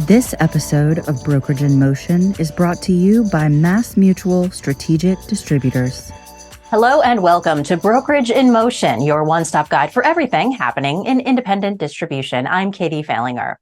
This episode of Brokerage in Motion is brought to you by Mass Mutual Strategic Distributors. Hello and welcome to Brokerage in Motion, your one-stop guide for everything happening in independent distribution. I'm Katie Fehlinger.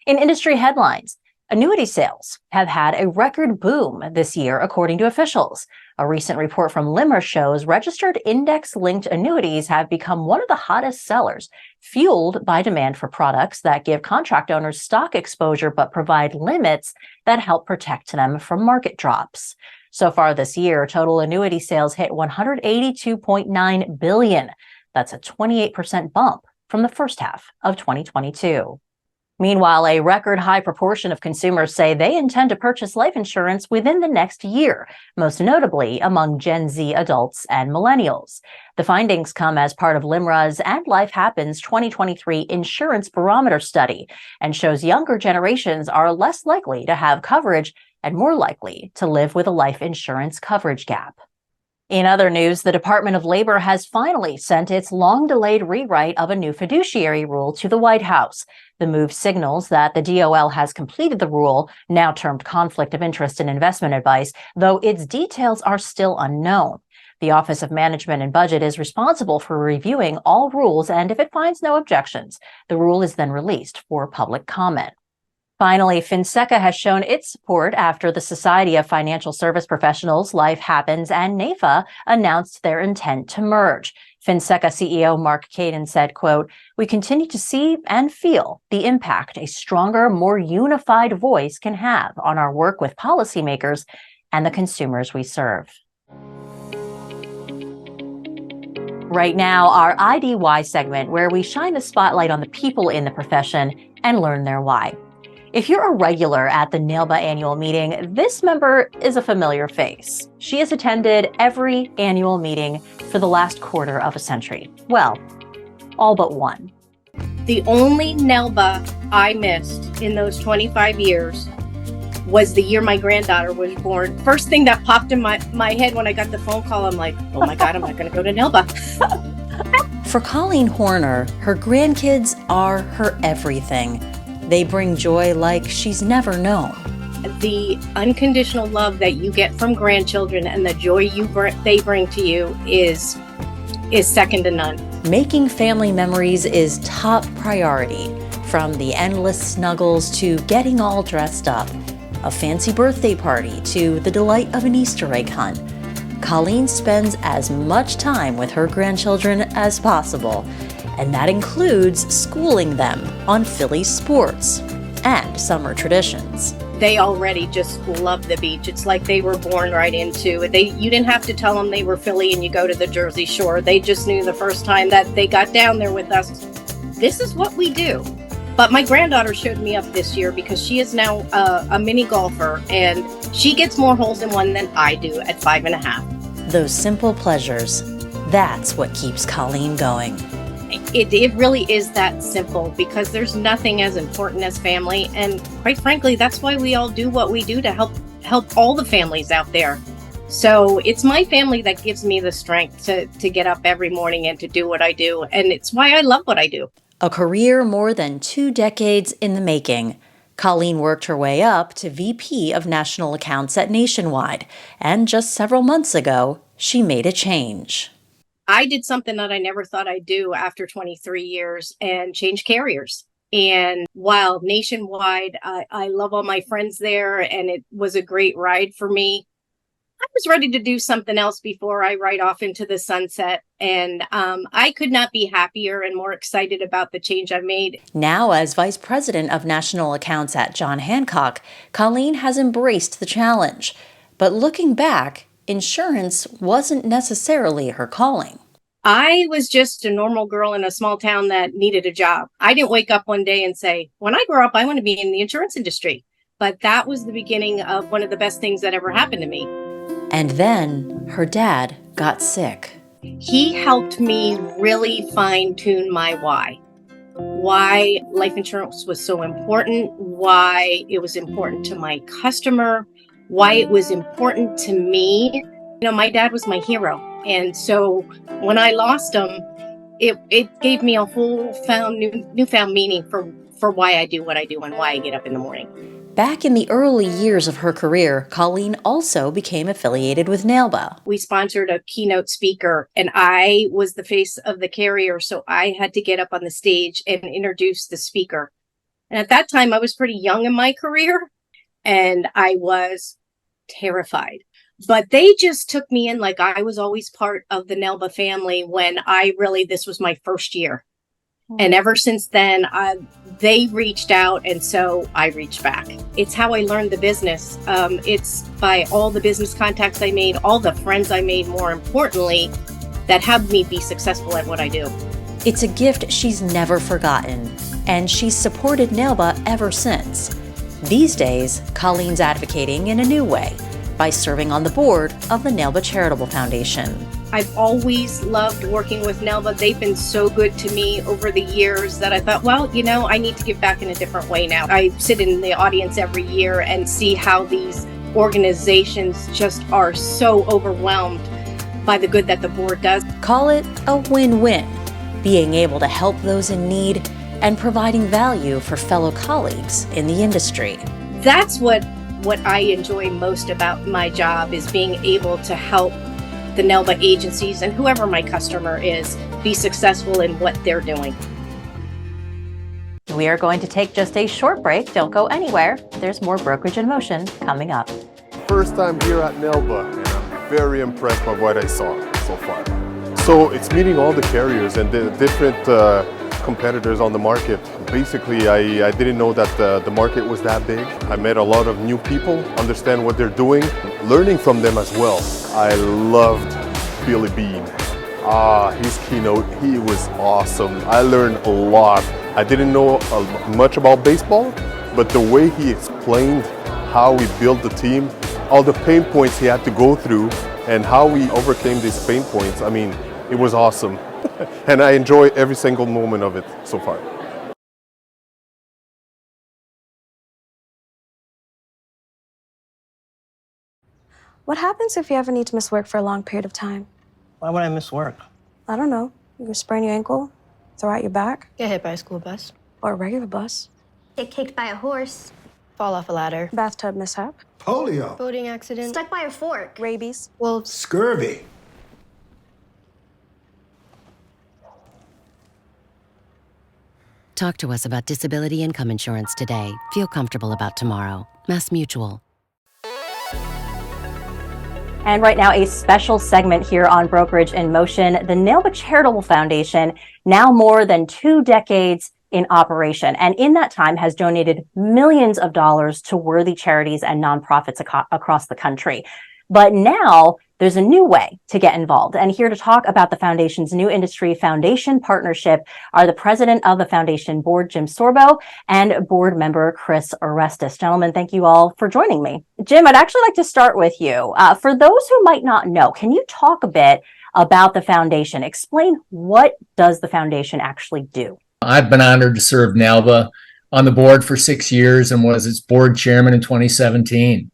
In industry headlines, annuity sales have had a record boom this year, according to officials. A recent report from LIMRA shows registered index-linked annuities have become one of the hottest sellers, fueled by demand for products that give contract owners stock exposure but provide limits that help protect them from market drops. So far this year, total annuity sales hit $182.9 billion. That's a 28% bump from the first half of 2022. Meanwhile, a record high proportion of consumers say they intend to purchase life insurance within the next year, most notably among Gen Z adults and millennials. The findings come as part of LIMRA's And Life Happens 2023 Insurance Barometer study and shows younger generations are less likely to have coverage and more likely to live with a life insurance coverage gap. In other news, the Department of Labor has finally sent its long-delayed rewrite of a new fiduciary rule to the White House. The move signals that the DOL has completed the rule, now termed Conflict of Interest in Investment Advice, though its details are still unknown. The Office of Management and Budget is responsible for reviewing all rules, and if it finds no objections, the rule is then released for public comment. Finally, Finseca has shown its support after the Society of Financial Service Professionals, Life Happens, and NAILBA announced their intent to merge. Finseca CEO Mark Caden said, quote, "We continue to see and feel the impact a stronger, more unified voice can have on our work with policymakers and the consumers we serve." Right now, our IDY segment, where we shine the spotlight on the people in the profession and learn their why. If you're a regular at the NAILBA annual meeting, this member is a familiar face. She has attended every annual meeting for the last quarter of a century. Well, all but one. The only NAILBA I missed in those 25 years was the year my granddaughter was born. First thing that popped in my head when I got the phone call, I'm like, oh my God, I'm not going to go to NAILBA. For Colleen Horner, her grandkids are her everything. They bring joy like she's never known. The unconditional love that you get from grandchildren and the joy they bring to you is second to none. Making family memories is top priority, from the endless snuggles to getting all dressed up, a fancy birthday party to the delight of an Easter egg hunt. Colleen spends as much time with her grandchildren as possible, and that includes schooling them on Philly sports and summer traditions. They already just love the beach. It's like they were born right into it. You didn't have to tell them they were Philly and you go to the Jersey Shore. They just knew the first time that they got down there with us, this is what we do. But my granddaughter showed me up this year because she is now a mini golfer, and she gets more holes in one than I do at 5.5. Those simple pleasures, that's what keeps Colleen going. It really is that simple, because there's nothing as important as family. And quite frankly, that's why we all do what we do, to help all the families out there. So it's my family that gives me the strength to get up every morning and to do what I do. And it's why I love what I do. A career more than 2 decades in the making. Colleen worked her way up to VP of National Accounts at Nationwide. And just several months ago, she made a change. I did something that I never thought I'd do after 23 years and change carriers. And while Nationwide, I love all my friends there, and it was a great ride for me, I was ready to do something else before I ride off into the sunset. And I could not be happier and more excited about the change I made. Now, as Vice President of National Accounts at John Hancock, Colleen has embraced the challenge. But looking back, insurance wasn't necessarily her calling. I was just a normal girl in a small town that needed a job. I didn't wake up one day and say, when I grow up, I want to be in the insurance industry. But that was the beginning of one of the best things that ever happened to me. And then her dad got sick. He helped me really fine-tune my why life insurance was so important, why it was important to my customer, why it was important to me. You know, my dad was my hero. And so when I lost him, it gave me a newfound meaning for why I do what I do and why I get up in the morning. Back in the early years of her career, Colleen also became affiliated with NAILBA. We sponsored a keynote speaker, and I was the face of the carrier, so I had to get up on the stage and introduce the speaker. And at that time, I was pretty young in my career, and I was terrified. But they just took me in like I was always part of the NAILBA family when this was my first year. And ever since then, they reached out, and so I reached back. It's how I learned the business. It's by all the business contacts I made, all the friends I made, more importantly, that helped me be successful at what I do. It's a gift she's never forgotten, and she's supported NAILBA ever since. These days, Colleen's advocating in a new way by serving on the board of the NAILBA Charitable Foundation. I've always loved working with NAILBA. They've been so good to me over the years that I thought, well, I need to give back in a different way now. I sit in the audience every year and see how these organizations just are so overwhelmed by the good that the board does. Call it a win-win, being able to help those in need and providing value for fellow colleagues in the industry. That's what I enjoy most about my job, is being able to help the NAILBA agencies and whoever my customer is be successful in what they're doing. We are going to take just a short break. Don't go anywhere. There's more Brokerage in Motion coming up. First time here at NAILBA, and I'm very impressed by what I saw so far. So it's meeting all the carriers and the different competitors on the market. Basically, I didn't know that the market was that big. I met a lot of new people, understand what they're doing, learning from them as well. I loved Billy Bean. His keynote, he was awesome. I learned a lot. I didn't know much about baseball, but the way he explained how we built the team, all the pain points he had to go through, and how we overcame these pain points, it was awesome. And I enjoy every single moment of it so far. What happens if you ever need to miss work for a long period of time? Why would I miss work? I don't know. You could sprain your ankle, throw out your back, Get hit by a school bus. or a regular bus. Get kicked by a horse. Fall off a ladder. Bathtub mishap, Polio, Boating accident. Stuck by a fork. rabies. Wolves. scurvy. Talk to us about disability income insurance today. Feel comfortable about tomorrow. Mass Mutual. And right now, a special segment here on Brokerage in Motion. The NAILBA Charitable Foundation, now more than 2 decades in operation, and in that time has donated millions of dollars to worthy charities and nonprofits across the country. But now there's a new way to get involved. And here to talk about the foundation's new industry foundation partnership are the president of the foundation board, Jim Sorebo, and board member Chris Orestis. Gentlemen, thank you all for joining me. Jim, I'd actually like to start with you. For those who might not know, can you talk a bit about the foundation? Explain, what does the foundation actually do? I've been honored to serve NAILBA on the board for 6 years and was its board chairman in 2017.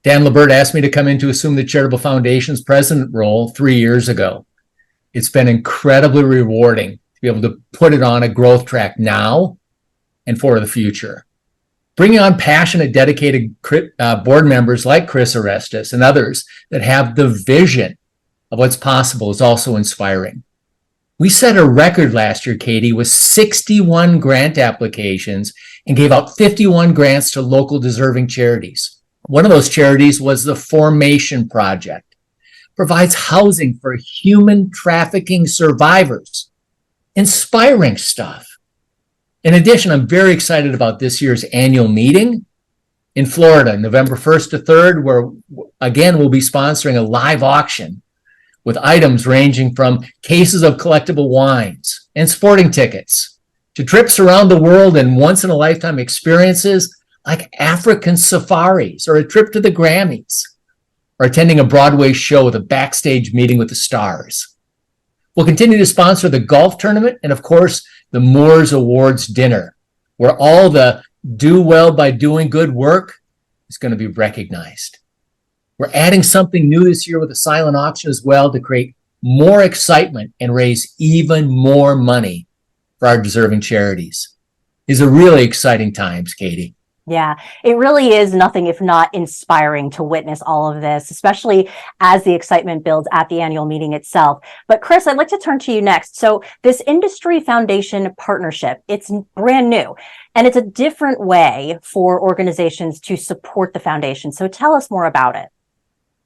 Dan Labert asked me to come in to assume the Charitable Foundation's president role 3 years ago. It's been incredibly rewarding to be able to put it on a growth track now and for the future. Bringing on passionate, dedicated board members like Chris Orestis and others that have the vision of what's possible is also inspiring. We set a record last year, Katie, with 61 grant applications and gave out 51 grants to local deserving charities. One of those charities was the Formation Project, provides housing for human trafficking survivors. Inspiring stuff. In addition, I'm very excited about this year's annual meeting in Florida, November 1st to 3rd, where again, we'll be sponsoring a live auction with items ranging from cases of collectible wines and sporting tickets to trips around the world and once-in-a-lifetime experiences like African safaris or a trip to the Grammys or attending a Broadway show with a backstage meeting with the stars. We'll continue to sponsor the golf tournament and, of course, the Moores Awards dinner, where all the do well by doing good work is going to be recognized. We're adding something new this year with a silent auction as well to create more excitement and raise even more money for our deserving charities. These are really exciting times, Katie. Yeah, it really is nothing if not inspiring to witness all of this, especially as the excitement builds at the annual meeting itself. But Chris, I'd like to turn to you next. So this Industry Foundation partnership, it's brand new and it's a different way for organizations to support the foundation. So tell us more about it.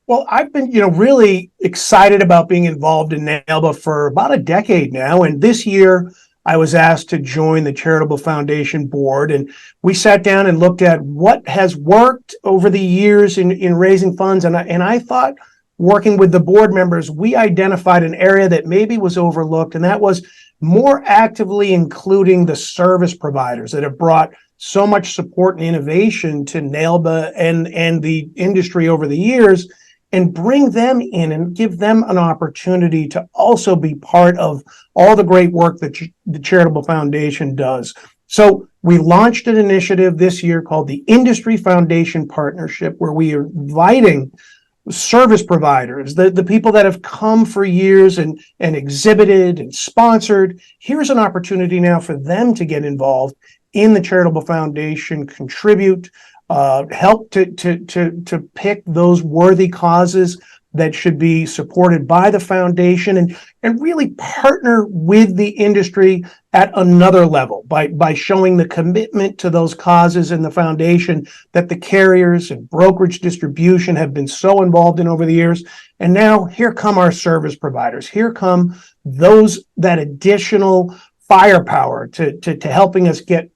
Well, I've been, really excited about being involved in NAILBA for about a decade now. And this year, I was asked to join the Charitable Foundation board, and we sat down and looked at what has worked over the years in raising funds. And I thought, working with the board members, we identified an area that maybe was overlooked, and that was more actively including the service providers that have brought so much support and innovation to NAILBA and the industry over the years, and bring them in and give them an opportunity to also be part of all the great work that the Charitable Foundation does. So we launched an initiative this year called the Industry Foundation Partnership, where we are inviting service providers, the people that have come for years and exhibited and sponsored. Here's an opportunity now for them to get involved in the Charitable Foundation, contribute, help to pick those worthy causes that should be supported by the foundation, and really partner with the industry at another level by showing the commitment to those causes in the foundation that the carriers and brokerage distribution have been so involved in over the years. And now here come our service providers. Here come that additional firepower to helping us get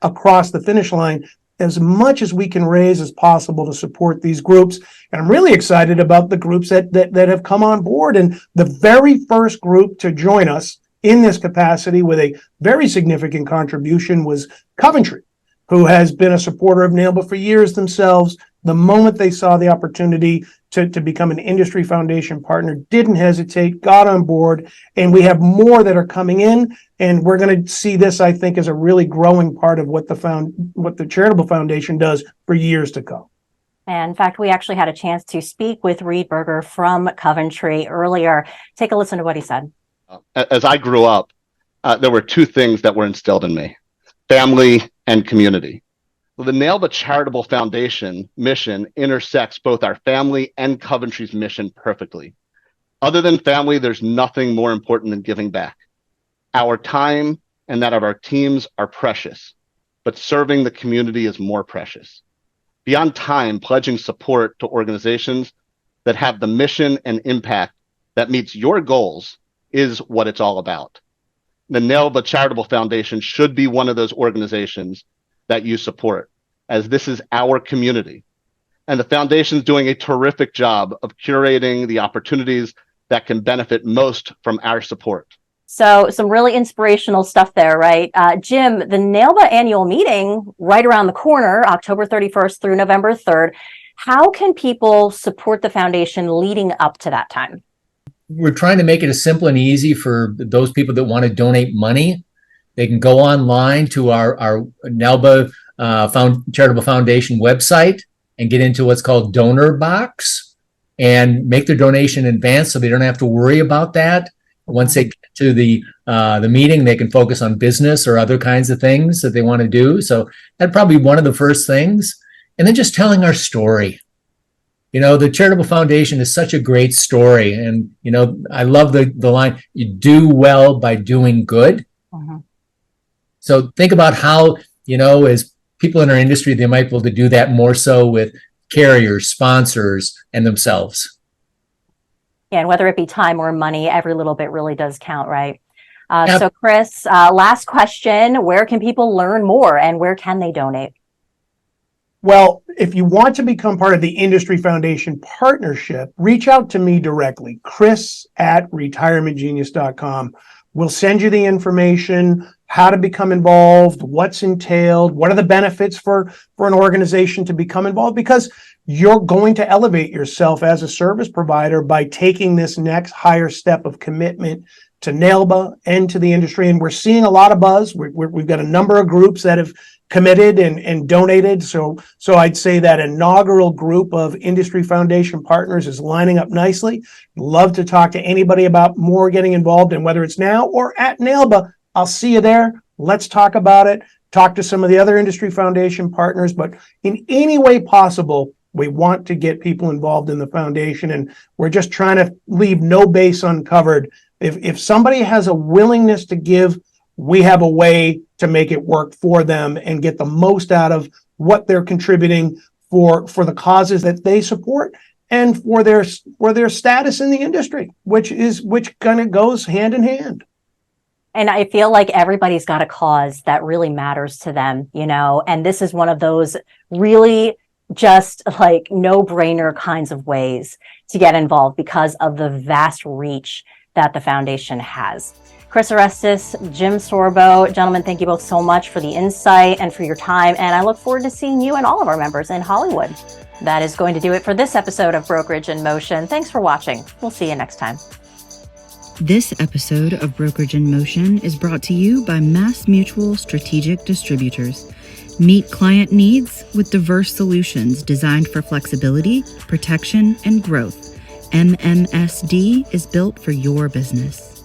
across the finish line as much as we can raise as possible to support these groups. And I'm really excited about the groups that have come on board. And the very first group to join us in this capacity with a very significant contribution was Coventry, who has been a supporter of NAILBA for years themselves. The moment they saw the opportunity to become an Industry Foundation partner, didn't hesitate, got on board, and we have more that are coming in, and we're going to see this, I think, as a really growing part of what the Charitable Foundation does for years to come. And in fact, we actually had a chance to speak with Reid Buerger from Coventry earlier. Take a listen to what he said. As I grew up, there were two things that were instilled in me: family and community. The NAILBA Charitable Foundation mission intersects both our family and Coventry's mission perfectly. Other than family, there's nothing more important than giving back. Our time and that of our teams are precious, but serving the community is more precious. Beyond time, pledging support to organizations that have the mission and impact that meets your goals is what it's all about. The NAILBA Charitable Foundation should be one of those organizations that you support, as this is our community. And the foundation's doing a terrific job of curating the opportunities that can benefit most from our support. So some really inspirational stuff there, right? Jim, the NAILBA annual meeting right around the corner, October 31st through November 3rd. How can people support the foundation leading up to that time? We're trying to make it as simple and easy for those people that want to donate money. They can go online to our NAILBA Charitable Foundation website and get into what's called Donor Box and make their donation in advance so they don't have to worry about that. Once they get to the meeting, they can focus on business or other kinds of things that they want to do. So that'd probably be one of the first things. And then just telling our story. The Charitable Foundation is such a great story. And, I love the line, you do well by doing good. Mm-hmm. So think about how, as people in our industry, they might be able to do that more so with carriers, sponsors, and themselves. Yeah, and whether it be time or money, every little bit really does count, right? So Chris, last question, where can people learn more and where can they donate? Well, if you want to become part of the Industry Foundation partnership, reach out to me directly, chris@retirementgenius.com. We'll send you the information, how to become involved, what's entailed, what are the benefits for an organization to become involved, because you're going to elevate yourself as a service provider by taking this next higher step of commitment to NAILBA and to the industry. And we're seeing a lot of buzz. We've got a number of groups that have committed and donated. So I'd say that inaugural group of industry foundation partners is lining up nicely. Love to talk to anybody about more getting involved, and whether it's now or at NAILBA, I'll see you there. Let's talk about it. Talk to some of the other industry foundation partners, but in any way possible, we want to get people involved in the foundation, and we're just trying to leave no base uncovered. If somebody has a willingness to give, we have a way to make it work for them and get the most out of what they're contributing for the causes that they support and for their status in the industry, which kind of goes hand in hand. And I feel like everybody's got a cause that really matters to them, and this is one of those really just like no-brainer kinds of ways to get involved because of the vast reach that the foundation has. Chris Orestis, Jim Sorebo, gentlemen, thank you both so much for the insight and for your time. And I look forward to seeing you and all of our members in Hollywood. That is going to do it for this episode of Brokerage in Motion. Thanks for watching. We'll see you next time. This episode of Brokerage in Motion is brought to you by MassMutual Strategic Distributors. Meet client needs with diverse solutions designed for flexibility, protection, and growth. MMSD is built for your business.